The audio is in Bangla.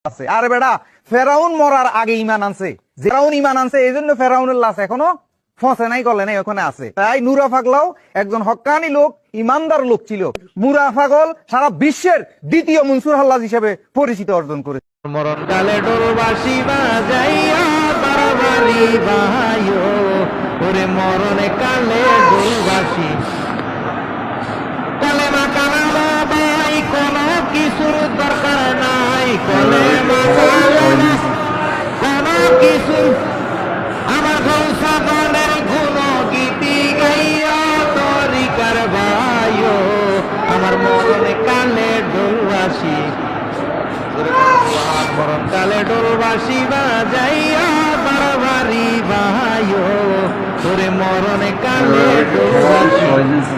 আছে। আরে বেটা, ফেরাউন মরার আগে ইমান আনছে, ফেরাউন ইমান আনছে, এই জন্য ফেরাউনের লাশ এখনো ফসে নাই, করলে নাই, ওখানে আছে। তাই নুরা পাগলাও একজন হক্কানি লোক, ইমানদার লোক ছিল। মুরা পাগল সারা বিশ্বের দ্বিতীয় মনসুর হাল্লাজ হিসেবে পরিচিত অর্জন করেছে। মরণ কালে ডোলবাসী বাজাইয়া বাড়ি ভাইও, ওরে মরণে কালে ডোলবাসী কলেমা কালামা ভাই, কোনো কিছুর দরকার নাই, কলেমা কালামা কোনো কিছু। আমার গৌসাগরের গুণ গীতি গাইয়া তরিকার ভাইও, আমার মরণে কালে ডোলবাসী, মরণ কালে ডোলবাসী বাজাইয়া বাড়ি ভাইও, তোরে মরণে কালে ডোলবাসী।